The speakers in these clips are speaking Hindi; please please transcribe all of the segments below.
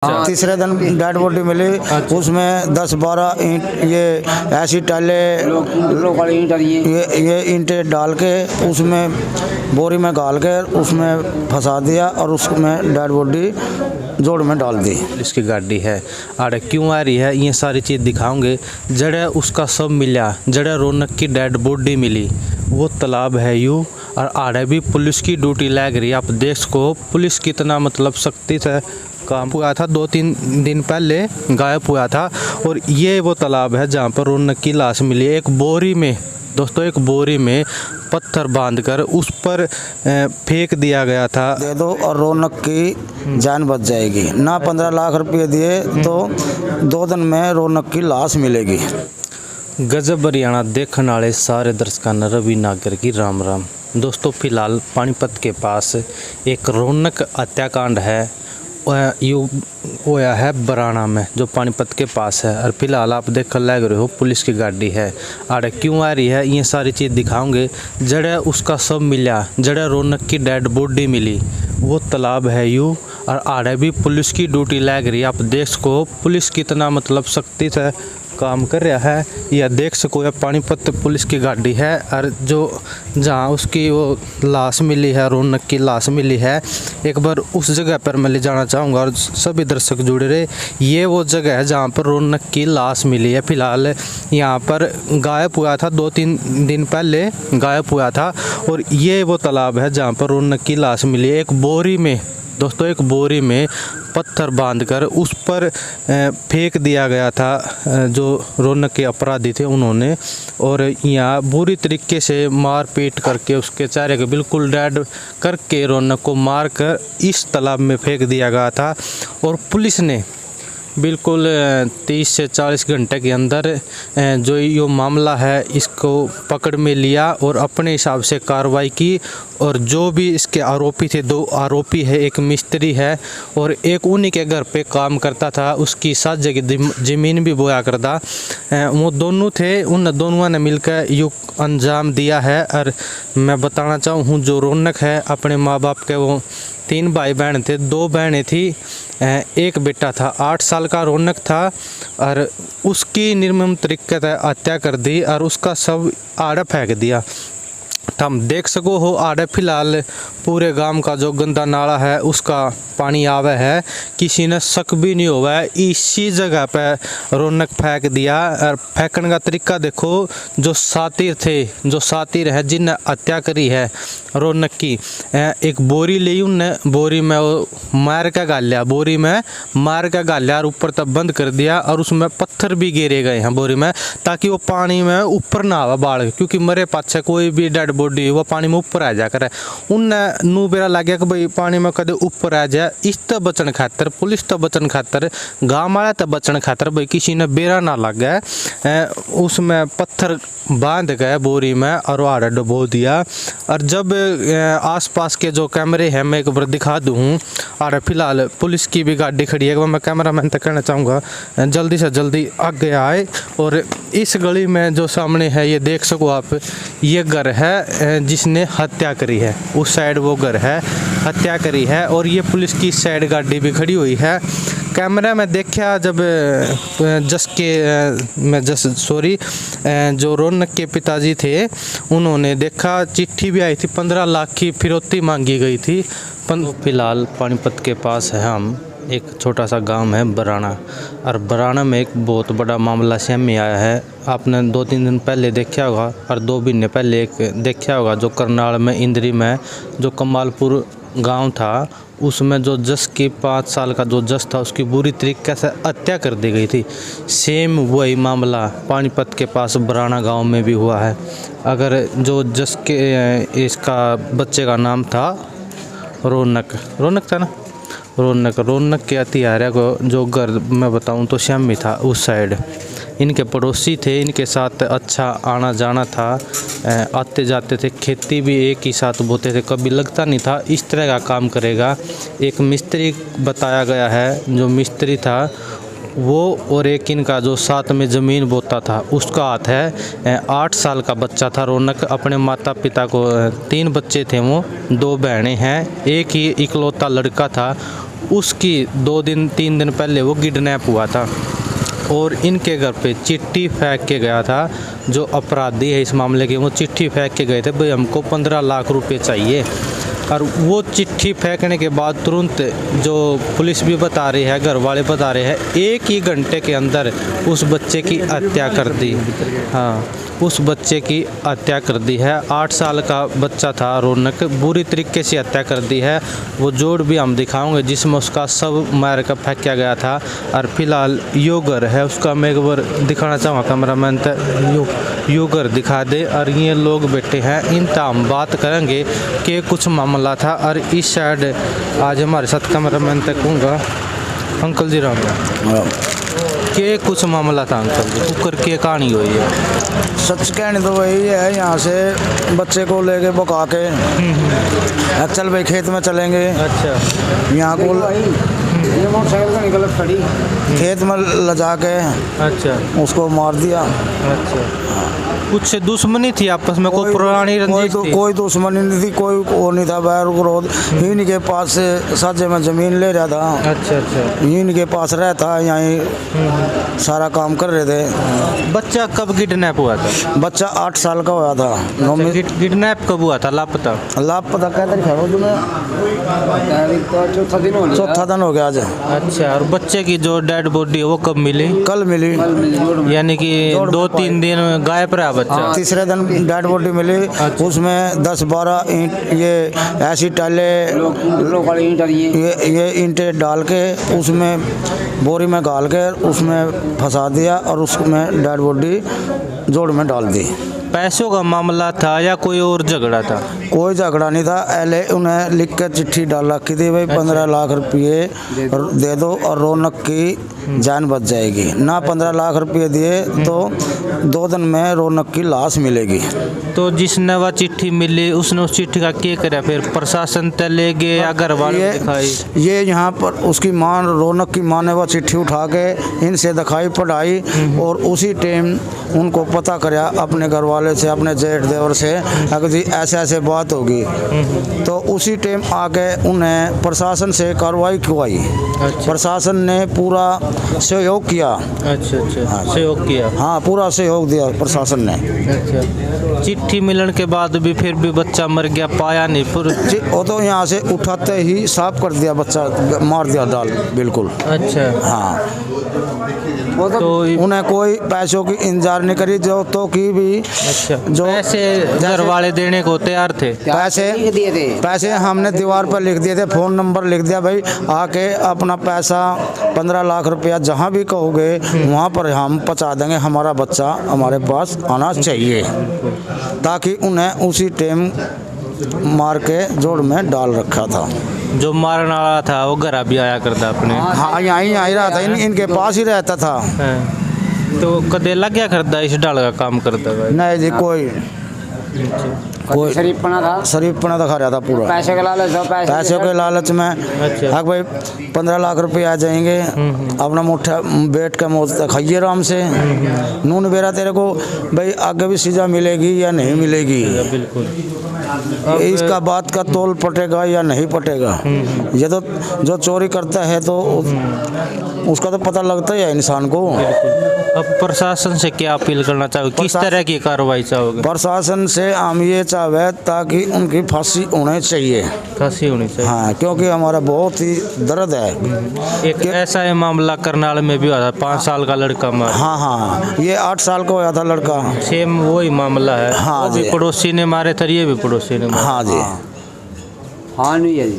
तीसरे दिन डेड बॉडी मिली। उसमें 10-12 ईंट ये ऐसी टाले ये ईंटें डाल के उसमें बोरी में गाल के उसमें फंसा दिया और उसमें डेड बॉडी जोड़ में डाल दी। इसकी गाड़ी है आड़े क्यों आ रही है ये सारी चीज़ दिखाऊंगे। जड़े उसका सब मिला, जड़े रौनक की डेड बॉडी मिली वो तालाब है यूँ, और आड़े भी पुलिस की ड्यूटी लग रही है। आप देख सको पुलिस कितना मतलब सख्ती से काम हुआ था। 2-3 दिन पहले गायब हुआ था। और ये वो तालाब है जहाँ पर रौनक की लाश मिली। एक बोरी में दोस्तों, एक बोरी में पत्थर बांधकर उस पर फेंक दिया गया था। दे दो और रौनक की जान बच जाएगी। ना 15 लाख रुपये दिए तो 2 दिन में रौनक की लाश मिलेगी। गजब हरियाणा देखने वाले सारे दर्शकों ने रवि नागर की राम राम। दोस्तों फिलहाल पानीपत के पास एक रौनक हत्याकांड है यू होया है बराना में, जो पानीपत के पास है। और फिलहाल आप देख कर लग रहे हो पुलिस की गाड़ी है आड़े क्यों आ रही है ये सारी चीज़ दिखाऊंगे। जड़े उसका सब मिला, जड़े रौनक की डेड बॉडी मिली वो तालाब है यूँ, और आड़े भी पुलिस की ड्यूटी लग रही है। आप देख सको पुलिस कितना मतलब सख्ती से काम कर रहा है। यह देख सको यह पानीपत पुलिस की गाड़ी है। और जो जहाँ उसकी वो लाश मिली है, रौनक की लाश मिली है, एक बार उस जगह पर मैं ले जाना चाहूँगा और सभी दर्शक जुड़े रहे। ये वो जगह है जहाँ पर रौनक की लाश मिली है। फिलहाल यहाँ पर गायब हुआ था, 2-3 दिन पहले गायब हुआ था। और ये वो तालाब है जहाँ पर रौनक की लाश मिली है। एक बोरी में दोस्तों, एक बोरी में पत्थर बांधकर उस पर फेंक दिया गया था जो रौनक के अपराधी थे उन्होंने। और यहाँ बुरी तरीके से मार पीट करके उसके चेहरे को बिल्कुल डेड करके रौनक को मार कर इस तालाब में फेंक दिया गया था। और पुलिस ने बिल्कुल 30 से 40 घंटे के अंदर जो ये मामला है इसको पकड़ में लिया और अपने हिसाब से कार्रवाई की। और जो भी इसके आरोपी थे, 2 आरोपी है, एक मिस्त्री है और एक उन्हीं के घर पे काम करता था, उसकी 7 जगह ज़मीन भी बोया करता, वो दोनों थे। उन दोनों ने मिलकर ये अंजाम दिया है। और मैं बताना चाहूँ जो रौनक है अपने माँ बाप के वो 3 भाई बहन थे, 2 बहनें थी, एक बेटा था। 8 साल का रौनक था और उसकी निर्मम तरीके से हत्या कर दी और उसका शव आड़े फेंक दिया। हम देख सको हो आड़े फिलहाल पूरे गांव का जो गंदा नाला है उसका पानी आवे है, किसी ने शक भी नहीं हुआ है। इसी जगह पे रौनक फेंक दिया। और फेंकने का तरीका देखो, जो सातिर थे, जो सातिर है जिनने हत्या करी है रौनक की, एक बोरी ली उनने, बोरी में वो मार का गाल लिया, बोरी में मार का गाल लिया और ऊपर तक बंद कर दिया। और उसमें पत्थर भी गिरे गए हैं बोरी में, ताकि वो पानी में ऊपर ना आवा बाढ़, क्योंकि मरे पाछे कोई भी डेड बॉडी वो पानी में ऊपर आ जा करे। उनने नू बेरा लग गया कि भाई पानी में कदे ऊपर आ जाए, इस तो बचन खातर, पुलिस तो बचन खातर, गाँव वाला तो बचन खातर भाई किसी ने बेरा ना लग गया, उसमें पत्थर बांध गए बोरी में और आड़े डुबो दिया। और जब आसपास के जो कैमरे हैं मैं एक बार दिखा दूँ, और फिलहाल पुलिस की भी गाड़ी खड़ी है। मैं कैमरा मैन तक कहना चाहूँगा जल्दी से जल्दी आगे आए। और इस गली में जो सामने है ये देख सको आप, ये घर है जिसने हत्या करी है, उस साइड वो घर है हत्या करी है। और ये पुलिस की साइड गाड़ी भी खड़ी हुई है। कैमरा में देखा जब जो रौनक के पिताजी थे उन्होंने देखा चिट्ठी भी आई थी, 15 लाख की फिरौती मांगी गई थी। फिलहाल पानीपत के पास है हम, एक छोटा सा गांव है बराना, और बराना में एक बहुत बड़ा मामला सामने आया है। आपने 2-3 दिन पहले देखा होगा और 2 महीने पहले एक देखा होगा, जो करनाल में इंद्री में जो कमालपुर गांव था उसमें जो जस की 5 साल का जो जस था उसकी बुरी तरीके से हत्या कर दी गई थी। सेम वही मामला पानीपत के पास बराना गांव में भी हुआ है। अगर जो जस के इसका बच्चे का नाम था रौनक था ना, रौनक के हत्यारे को जो घर मैं बताऊं तो श्यामी था, उस साइड इनके पड़ोसी थे, इनके साथ अच्छा आना जाना था, आते जाते थे, खेती भी एक ही साथ बोते थे, कभी लगता नहीं था इस तरह का काम करेगा। एक मिस्त्री बताया गया है, जो मिस्त्री था वो, और एक इनका जो साथ में ज़मीन बोता था उसका हाथ है। 8 साल का बच्चा था रौनक, अपने माता पिता को 3 बच्चे थे, वो 2 बहनें हैं, एक ही इकलौता लड़का था। उसकी 2-3 दिन पहले वो किडनैप हुआ था और इनके घर पे चिट्ठी फेंक के गया था। जो अपराधी है इस मामले के, वो चिट्ठी फेंक के गए थे, भाई हमको 15 लाख रुपए चाहिए। और वो चिट्ठी फेंकने के बाद तुरंत, जो पुलिस भी बता रही है, घर वाले बता रहे हैं, 1 ही घंटे के अंदर उस बच्चे की हत्या कर दी। हाँ, उस बच्चे की हत्या कर दी है। 8 साल का बच्चा था रौनक, बुरी तरीके से हत्या कर दी है। वो जोड़ भी हम दिखाऊंगे जिसमें उसका सब मार कर फेंका गया था। और फिलहाल यो घर है उसका, मैं एक बार दिखाना चाहूँगा कैमरामैन तक, यो घर दिखा दे। और ये लोग बैठे हैं, इनका हम बात करेंगे कि कुछ मामला था। और इस साइड आज हमारे साथ कैमरामैन तक कहूँगा, अंकल जी राम राम, के कुछ मामला था अंकल जी, कुकर की कहानी हुई है। सच कहने तो वही है, यहाँ से बच्चे को लेके बका के चल भाई खेत में चलेंगे। अच्छा, यहाँ को मोटरसाइकिल का निकल खड़ी खेत में ले जाके अच्छा, उसको मार दिया। अच्छा, कुछ दुश्मनी थी आपस में, कोई पुरानी रंजिश थी? कोई दुश्मनी नहीं थी, कोई वो नहीं था, बैर विरोध। इन्हीं के पास से साझे में ज़मीन ले रहा था। अच्छा अच्छा, इन्हीं के पास रहता, यहीं सारा काम कर रहे थे। बच्चा कब किडनैप हुआ था? बच्चा 8 साल का हुआ था। किडनैप कब हुआ था, लापता? लापता क्या तारीख है तुम्हें? चौथा दिन हो गया आज। अच्छा, और बच्चे की जो डेड बॉडी है वो कब मिली? कल मिली। यानी कि 2-3 दिन गायब रहा बच्चा। तीसरे दिन डेड बॉडी मिली। उसमें 10-12 ईंट, ये ऐसी टाले, ये ईंटें डाल के उसमें बोरी में गाल के उसमें फंसा दिया और उसमें डेड बॉडी जोड़ में डाल दी। पैसों का मामला था या कोई और झगड़ा था? कोई झगड़ा नहीं था। पहले उन्हें लिख कर चिट्ठी डाल रखी थी, भाई 15 लाख रुपये दे दो और रौनक की जान बच जाएगी। ना 15 लाख रुपये दिए तो 2 दिन में रौनक की लाश मिलेगी। तो जिसने वह चिट्ठी मिली उसने उस चिट्ठी का क्या करा फिर? प्रशासन तक ले गए या घर वाले दिखाई? ये यहाँ पर उसकी माँ, रौनक की माँ ने वह चिट्ठी उठा के इनसे दिखाई, पढ़ाई और उसी टाइम उनको पता कराया अपने घर वाले से, अपने जेठ देवर से, अगर जी ऐसे ऐसे बात होगी। तो उसी टाइम आके उन्हें प्रशासन से कार्रवाई करवाई। अच्छा। प्रशासन ने पूरा सहयोग किया। अच्छा अच्छा, सहयोग किया? हाँ, पूरा सहयोग दिया प्रशासन ने। अच्छा, चिट्ठी मिलने के बाद भी फिर भी बच्चा मर गया, पाया नहीं फिर? वो तो यहाँ से उठाते ही साफ कर दिया, बच्चा मार दिया डाल, बिल्कुल। अच्छा, हाँ, तो उन्हें कोई पैसों की इंतजार नहीं करी, जो तो की भी। अच्छा, जो पैसे घर वाले देने को तैयार थे? पैसे हमने दीवार पर लिख दिए थे, फ़ोन नंबर लिख दिया, भाई आके अपना पैसा 15 लाख रुपया जहाँ भी कहोगे वहाँ पर हम पहुँचा देंगे, हमारा बच्चा हमारे पास आना चाहिए। ताकि उन्हें उसी टाइम मार के जोड़ में डाल रखा था। जो मारने वाला था वो घर भी आया करता अपने? हाँ, यहीं रहा था, इनके पास ही रहता था। तो कदेला क्या करता, इस डाल का काम करता है? नहीं जी, कोई शरीफपना दिखा रहा था पूरा। पैसे के लालच में। अच्छा। हाँ भाई 15 लाख रुपये आ जाएंगे, अपना मुठ्ठा बैठ के मौज खाइए आराम से। नून बेरा तेरे को भाई आगे भी सजा मिलेगी या नहीं मिलेगी, बिल्कुल। इसका बात का तोल पटेगा या नहीं पटेगा। ये तो जो चोरी करता है तो उसका तो पता लगता ही है इंसान को। अब प्रशासन से क्या अपील करना चाहोगे, किस तरह की कार्रवाई चाहोगे? प्रशासन से हम ये चाहे ताकि उनकी फांसी होनी चाहिए। फांसी होनी चाहिए? हाँ, क्योंकि हमारा बहुत ही दर्द है। एक ऐसा है मामला करनाल में भी हुआ था, 5 साल का लड़का मारा। हाँ, ये 8 साल का हुआ था लड़का। सेम वही मामला है। हाँ वो भी पड़ोसी ने मारे थे, ये भी पड़ोसी ने मारे। हाँ जी, हाँ, नहीं है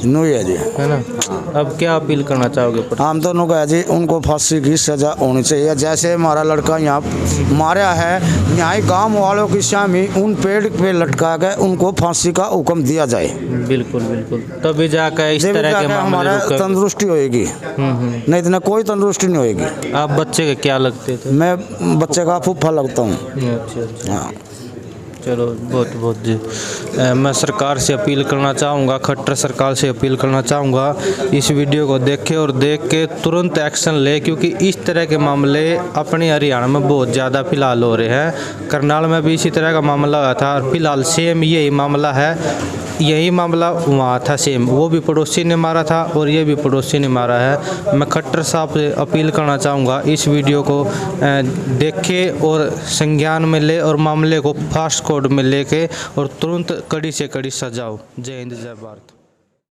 जी, है ना? अब क्या अपील करना चाहोगे? हम तो कहा जी उनको फांसी की सजा होनी चाहिए। जैसे हमारा लड़का यहाँ मारा है, यहाँ गांव वालों की सामने उन पेड़ पे लटका के उनको फांसी का हुक्म दिया जाए। बिल्कुल बिल्कुल, तभी जाकर इस तरह के मामले हमारा तंदुरुस्ती होएगी, नहीं तो कोई तंदुरुस्ती नहीं होएगी। आप बच्चे के क्या लगते थे? मैं बच्चे का फूफा लगता हूँ। अच्छा अच्छा। हाँ, चलो बहुत बहुत जी। मैं सरकार से अपील करना चाहूँगा, खट्टर सरकार से अपील करना चाहूँगा, इस वीडियो को देखे और देख के तुरंत एक्शन ले, क्योंकि इस तरह के मामले अपने हरियाणा में बहुत ज़्यादा फिलहाल हो रहे हैं। करनाल में भी इसी तरह का मामला हुआ था और फिलहाल सेम यही मामला है, यही मामला वहाँ था सेम, वो भी पड़ोसी ने मारा था और ये भी पड़ोसी ने मारा है। मैं खट्टर साहब से अपील करना चाहूँगा इस वीडियो को देखे और संज्ञान में ले और मामले को फास्ट कोर्ट में लेके और तुरंत कड़ी से कड़ी सजाओ। जय हिंद, जय भारत।